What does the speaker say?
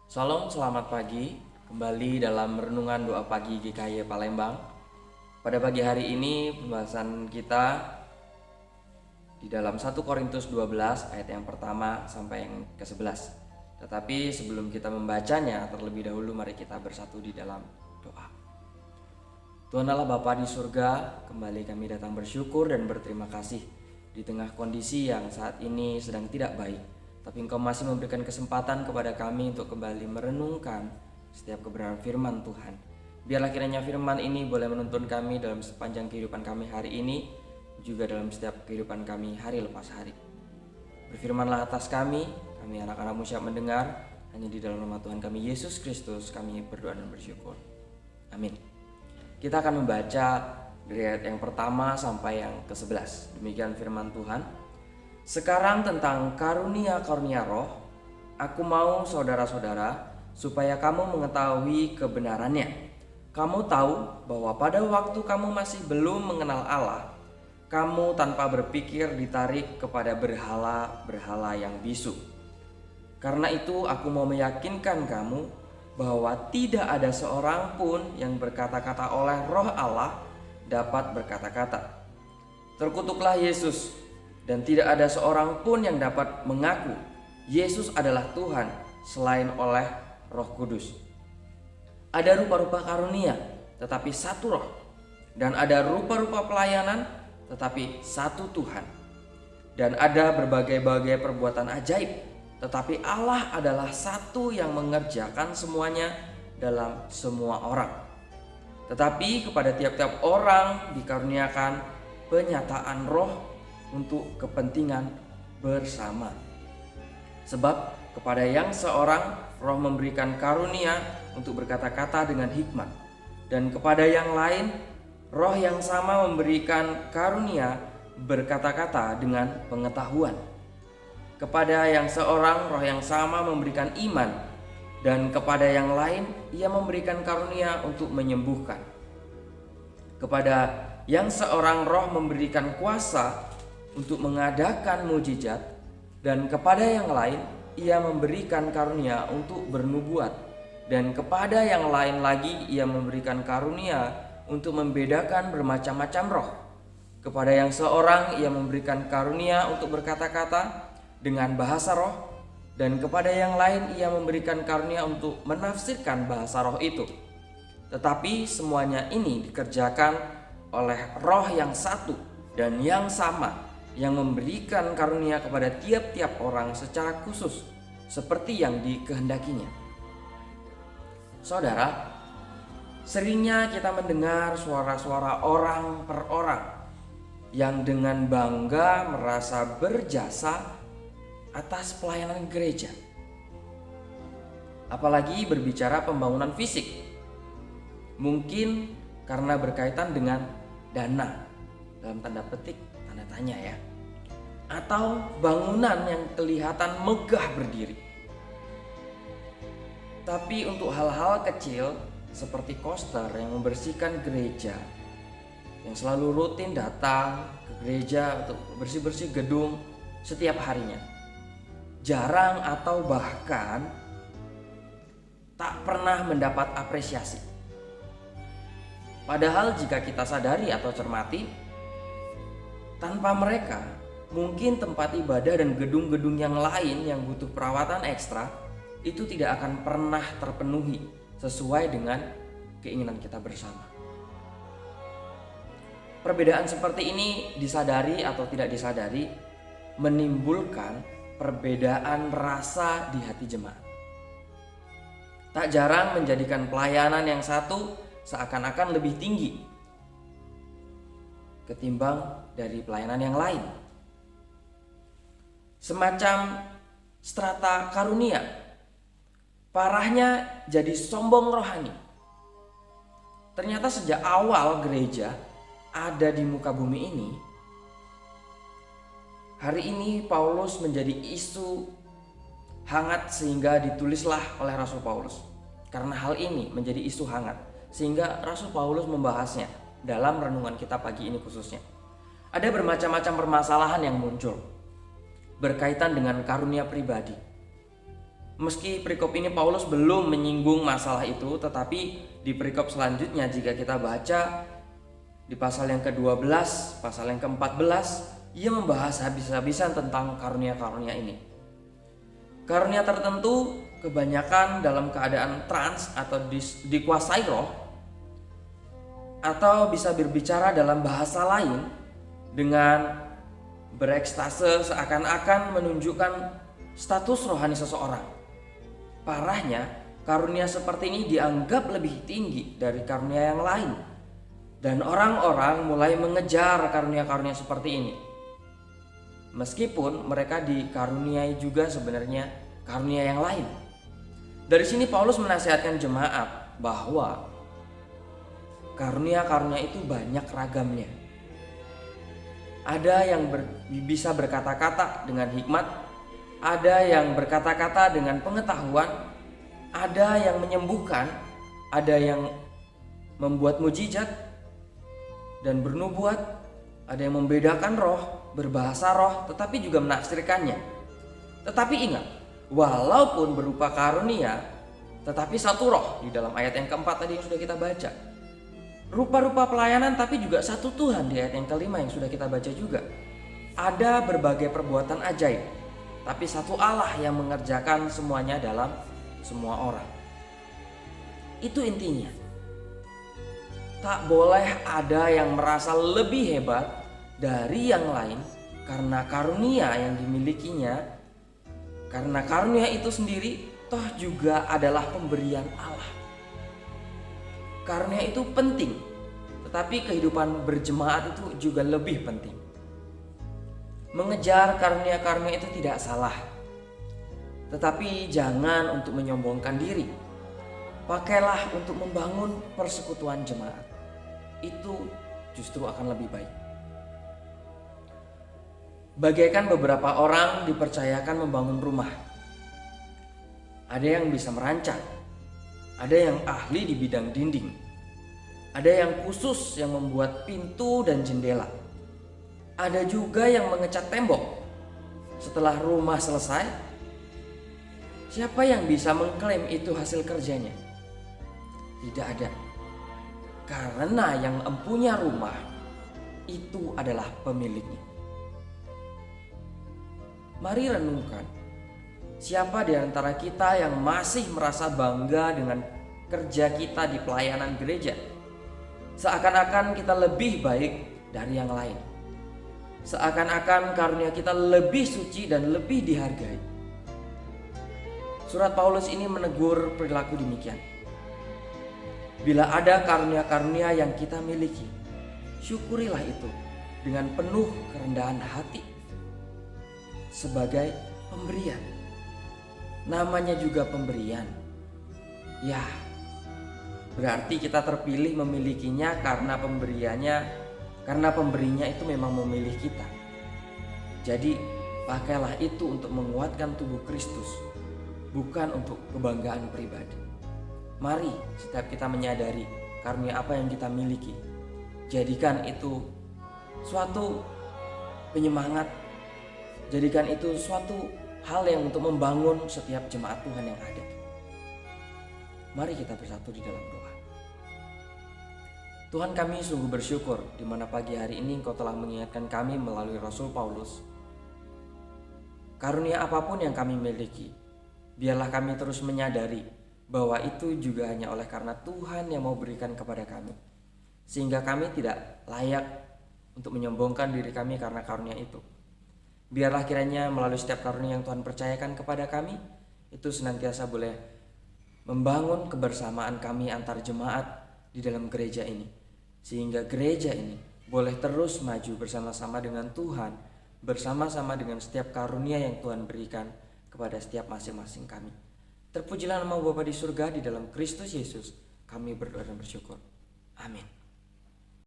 Salam, selamat pagi. Kembali dalam renungan doa pagi GKY Palembang. Pada pagi hari ini pembahasan kita di dalam 1 Korintus 12 ayat yang pertama sampai yang ke-11. Tetapi sebelum kita membacanya, terlebih dahulu mari kita bersatu di dalam doa. Tuhan Allah Bapa di surga, kembali kami datang bersyukur dan berterima kasih di tengah kondisi yang saat ini sedang tidak baik. Tapi Engkau masih memberikan kesempatan kepada kami untuk kembali merenungkan setiap kebenaran firman Tuhan. Biarlah kiranya firman ini boleh menuntun kami dalam sepanjang kehidupan kami hari ini, juga dalam setiap kehidupan kami hari lepas hari. Berfirmanlah atas kami anak-anakmu siap mendengar. Hanya di dalam nama Tuhan kami Yesus Kristus kami berdoa dan bersyukur. Amin. Kita akan membaca dari ayat yang pertama sampai yang ke-11. Demikian firman Tuhan. Sekarang tentang karunia-karunia roh, aku mau saudara-saudara supaya kamu mengetahui kebenarannya. Kamu tahu bahwa pada waktu kamu masih belum mengenal Allah, kamu tanpa berpikir ditarik kepada berhala-berhala yang bisu. Karena itu aku mau meyakinkan kamu bahwa tidak ada seorang pun yang berkata-kata oleh Roh Allah dapat berkata-kata. Terkutuklah Yesus. Dan tidak ada seorang pun yang dapat mengaku Yesus adalah Tuhan selain oleh Roh Kudus. Ada rupa-rupa karunia, tetapi satu Roh. Dan ada rupa-rupa pelayanan, tetapi satu Tuhan. Dan ada berbagai-bagai perbuatan ajaib, tetapi Allah adalah satu yang mengerjakan semuanya dalam semua orang. Tetapi kepada tiap-tiap orang dikaruniakan penyataan Roh untuk kepentingan bersama. Sebab kepada yang seorang Roh memberikan karunia untuk berkata-kata dengan hikmat, dan kepada yang lain Roh yang sama memberikan karunia berkata-kata dengan pengetahuan. Kepada yang seorang Roh yang sama memberikan iman, dan kepada yang lain Ia memberikan karunia untuk menyembuhkan. Kepada yang seorang Roh memberikan kuasa untuk mengadakan mujizat, dan kepada yang lain Ia memberikan karunia untuk bernubuat, dan kepada yang lain lagi Ia memberikan karunia untuk membedakan bermacam-macam roh. Kepada yang seorang Ia memberikan karunia untuk berkata-kata dengan bahasa roh, dan kepada yang lain Ia memberikan karunia untuk menafsirkan bahasa roh itu. Tetapi semuanya ini dikerjakan oleh Roh yang satu dan yang sama, yang memberikan karunia kepada tiap-tiap orang secara khusus seperti yang dikehendakinya. Saudara, seringnya kita mendengar suara-suara orang per orang yang dengan bangga merasa berjasa atas pelayanan gereja. Apalagi berbicara pembangunan fisik. Mungkin karena berkaitan dengan dana, dalam tanda petik tanda tanya ya, atau bangunan yang kelihatan megah berdiri. Tapi untuk hal-hal kecil seperti koster yang membersihkan gereja, yang selalu rutin datang ke gereja untuk bersih-bersih gedung setiap harinya, jarang atau bahkan tak pernah mendapat apresiasi. Padahal jika kita sadari atau cermati, tanpa mereka, mungkin tempat ibadah dan gedung-gedung yang lain yang butuh perawatan ekstra itu tidak akan pernah terpenuhi sesuai dengan keinginan kita bersama. Perbedaan seperti ini disadari atau tidak disadari menimbulkan perbedaan rasa di hati jemaat. Tak jarang menjadikan pelayanan yang satu seakan-akan lebih tinggi ketimbang dari pelayanan yang lain. Semacam strata karunia. Parahnya jadi sombong rohani. Ternyata sejak awal gereja ada di muka bumi ini, hari ini Paulus menjadi isu hangat sehingga ditulislah oleh Rasul Paulus. Karena hal ini menjadi isu hangat sehingga Rasul Paulus membahasnya dalam renungan kita pagi ini khususnya. Ada bermacam-macam permasalahan yang muncul berkaitan dengan karunia pribadi. Meski perikop ini Paulus belum menyinggung masalah itu, tetapi di perikop selanjutnya jika kita baca di pasal yang ke-12, pasal yang ke-14, ia membahas habis-habisan tentang karunia-karunia ini. Karunia tertentu kebanyakan dalam keadaan trans atau dikuasai roh, atau bisa berbicara dalam bahasa lain dengan berekstase seakan-akan menunjukkan status rohani seseorang. Parahnya, karunia seperti ini dianggap lebih tinggi dari karunia yang lain. Dan orang-orang mulai mengejar karunia-karunia seperti ini. Meskipun mereka dikaruniai juga sebenarnya karunia yang lain. Dari sini Paulus menasihatkan jemaat bahwa karunia-karunia itu banyak ragamnya. Ada yang bisa berkata-kata dengan hikmat, ada yang berkata-kata dengan pengetahuan, ada yang menyembuhkan, ada yang membuat mujizat dan bernubuat, ada yang membedakan roh, berbahasa roh, tetapi juga menafsirkannya. Tetapi ingat, walaupun berupa karunia, tetapi satu roh di dalam ayat yang keempat tadi yang sudah kita baca. Rupa-rupa pelayanan tapi juga satu Tuhan di ayat yang kelima yang sudah kita baca juga. Ada berbagai perbuatan ajaib, tapi satu Allah yang mengerjakan semuanya dalam semua orang. Itu intinya. Tak boleh ada yang merasa lebih hebat dari yang lain karena karunia yang dimilikinya. Karena karunia itu sendiri toh juga adalah pemberian Allah. Karunia itu penting, tetapi kehidupan berjemaat itu juga lebih penting. Mengejar karunia-karunia itu tidak salah, tetapi jangan untuk menyombongkan diri. Pakailah untuk membangun persekutuan jemaat. Itu justru akan lebih baik. Bagaikan beberapa orang dipercayakan membangun rumah. Ada yang bisa merancang, ada yang ahli di bidang dinding, ada yang khusus yang membuat pintu dan jendela. Ada juga yang mengecat tembok. Setelah rumah selesai, siapa yang bisa mengklaim itu hasil kerjanya? Tidak ada. Karena yang empunya rumah itu adalah pemiliknya. Mari renungkan, siapa di antara kita yang masih merasa bangga dengan kerja kita di pelayanan gereja? Seakan-akan kita lebih baik dari yang lain. Seakan-akan karunia kita lebih suci dan lebih dihargai. Surat Paulus ini menegur perilaku demikian. Bila ada karunia-karunia yang kita miliki, syukurilah itu dengan penuh kerendahan hati sebagai pemberian. Namanya juga pemberian. Ya, berarti kita terpilih memilikinya karena pemberinya itu memang memilih kita. Jadi pakailah itu untuk menguatkan tubuh Kristus, bukan untuk kebanggaan pribadi. Mari setiap kita menyadari karunia apa yang kita miliki, jadikan itu suatu penyemangat, jadikan itu suatu hal yang untuk membangun setiap jemaat Tuhan yang ada. Mari kita bersatu di dalam doa. Tuhan, kami sungguh bersyukur di mana pagi hari ini Engkau telah mengingatkan kami melalui Rasul Paulus. Karunia apapun yang kami miliki, biarlah kami terus menyadari bahwa itu juga hanya oleh karena Tuhan yang mau berikan kepada kami. Sehingga kami tidak layak untuk menyombongkan diri kami karena karunia itu. Biarlah kiranya melalui setiap karunia yang Tuhan percayakan kepada kami, itu senantiasa boleh membangun kebersamaan kami antar jemaat di dalam gereja ini. Sehingga gereja ini boleh terus maju bersama-sama dengan Tuhan, bersama-sama dengan setiap karunia yang Tuhan berikan kepada setiap masing-masing kami. Terpujilah nama Bapa di surga, di dalam Kristus Yesus kami berdoa dan bersyukur. Amin.